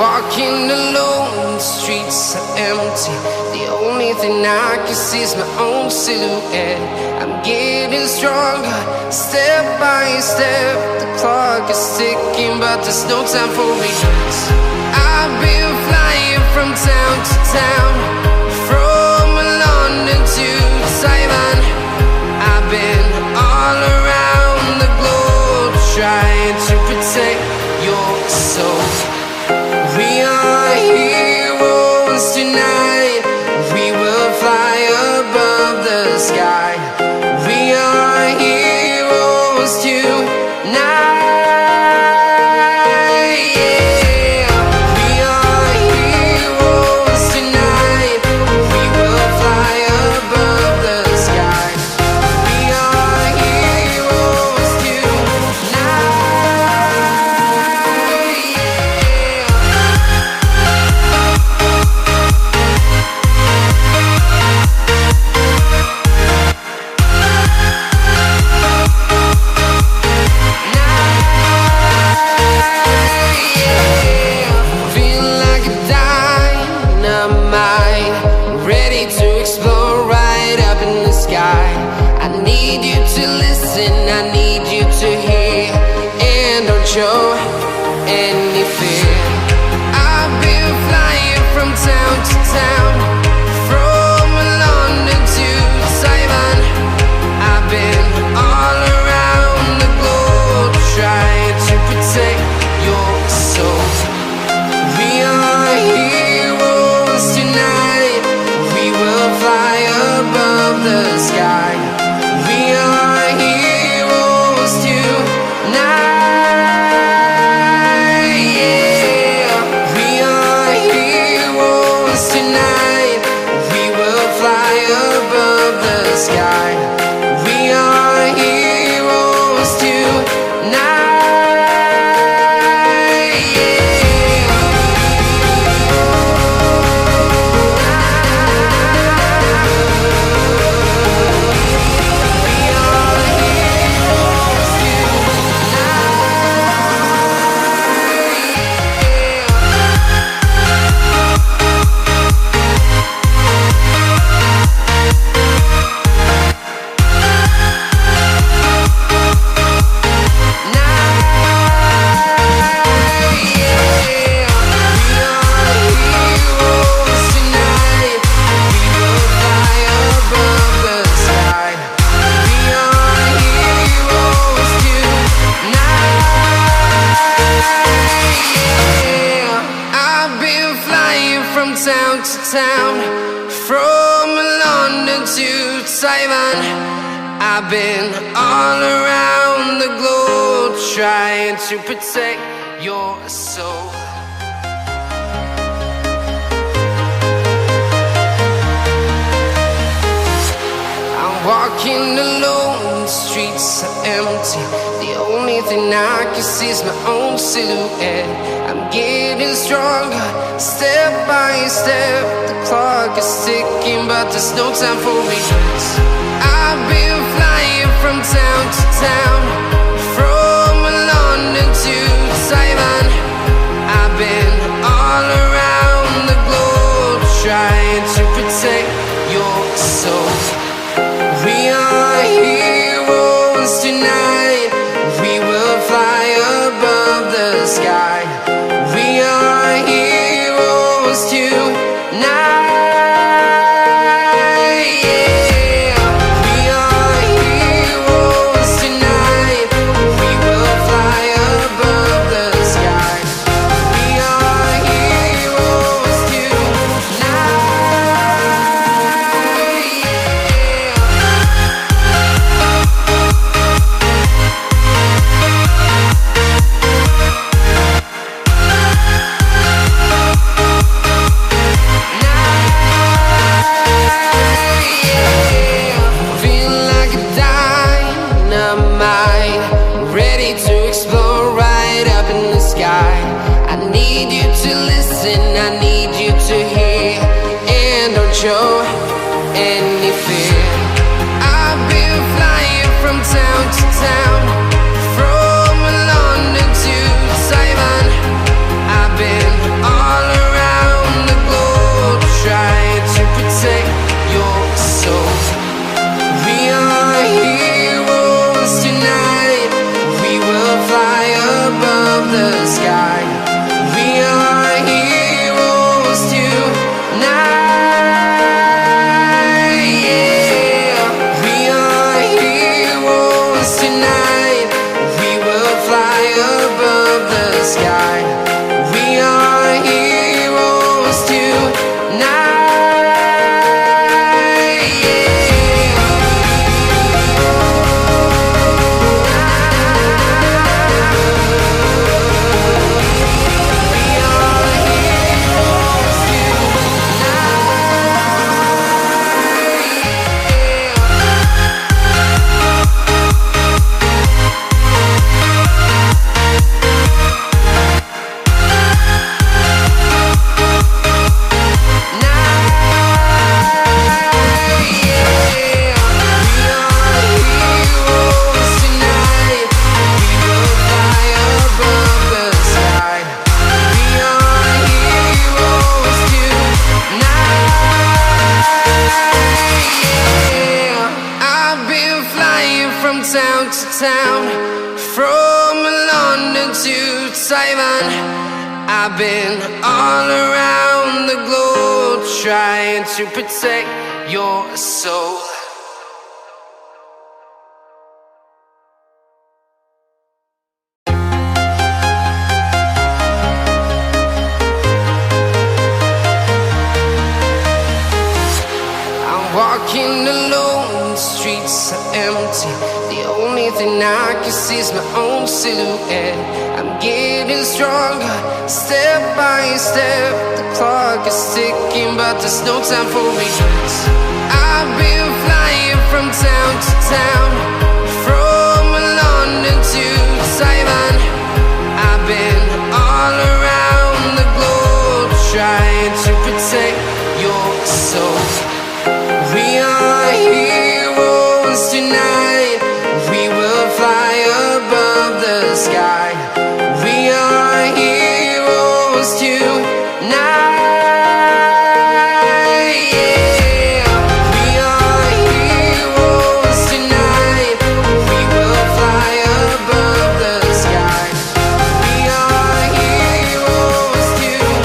walking alone, the streets are empty. The only thing I can see is my own silhouette. I'm getting stronger, step by step. The clock is ticking, but there's no time for regrets. I've been flying from town to town, from London to Taiwan. I've been all around the globe, trying to protect your soul. We are heroes tonight. We will fly above the sky. We are heroes tonight. Yeah. We are heroes tonight. We will fly above the sky. We are heroes tonight. Ready to explore right up in the sky. I need you to listen, I need you to hear, and don't show any fear. I've been flying from town to town, from London to Taiwan. I've been all around the globe, trying to protect your soul. We are heroes tonight. We will fly above the sky. We are heroes tonight. Yeah. We are heroes tonight. We will fly above the sky. We are heroes tonight. Town to town, from London to Taiwan. I've been all around the globe, trying to protect your soul. I'm walking alone, the streets are empty. The only thing I can see is my own silhouette. I'm getting stronger, step by step. The clock is ticking, but there's no time for regrets. I've been flying from town to town, from London to Taiwan. I've been all around the globe, trying to protect your soul. We are heroes tonight. We will fly above the sky. We are heroes tonight. Yeah. We are heroes tonight. We will fly above the sky. We are heroes tonight. I need you to listen, I need you to hear, and don't show any fear. I've been flying from town to town, from London to Taiwan. I've been town, from London to Taiwan. I've been all around the globe trying to protect your soul. Walking alone, the streets are empty. The only thing I can see is my own silhouette. I'm getting stronger, step by step. The clock is ticking, but there's no time for regrets. I've been flying from town to town, from London to Taiwan. I've been all around the globe trying to protect your soul. We are heroes tonight. We will fly above the sky. We are heroes tonight. Yeah. We are heroes tonight. We will fly above the sky. We are heroes tonight.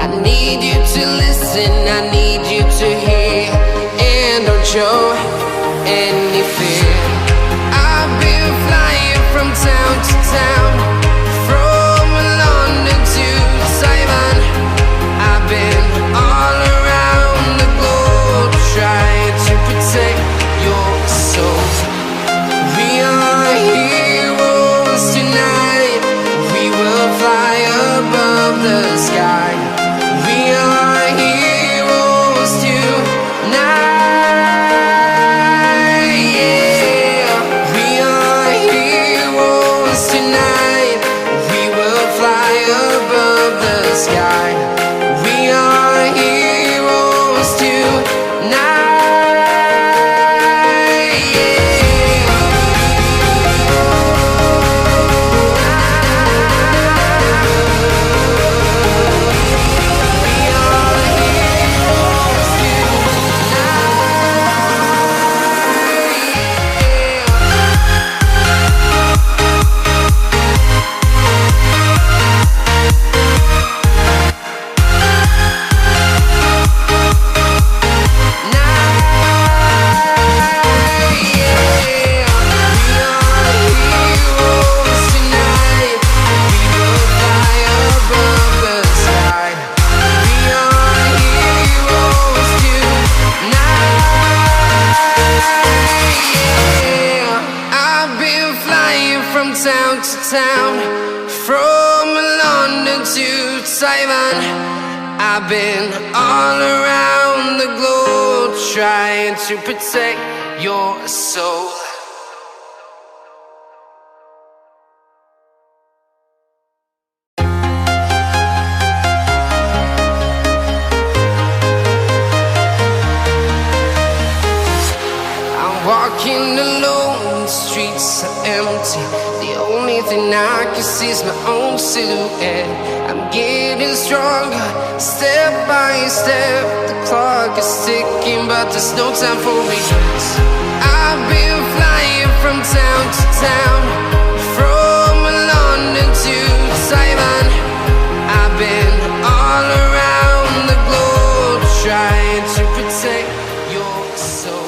I need you to listen, I need you to hear, and don't show any fear. I've been flying from town to town, from London to Taiwan. I've been all around the globe trying to protect your soul. We are heroes tonight. We will fly above the sky. We are heroes tonight. Yeah. We are heroes tonight. We will fly above the sky. We are heroes tonight. Town to town, from London to Taiwan. I've been all around the globe trying to protect your soul. I'm walking alone, the streets are empty. The only thing I can see is my own silhouette. I'm getting stronger, step by step. The clock is ticking, but there's no time for regrets. I've been flying from town to town, from London to Taiwan. I've been all around the globe trying to protect your soul.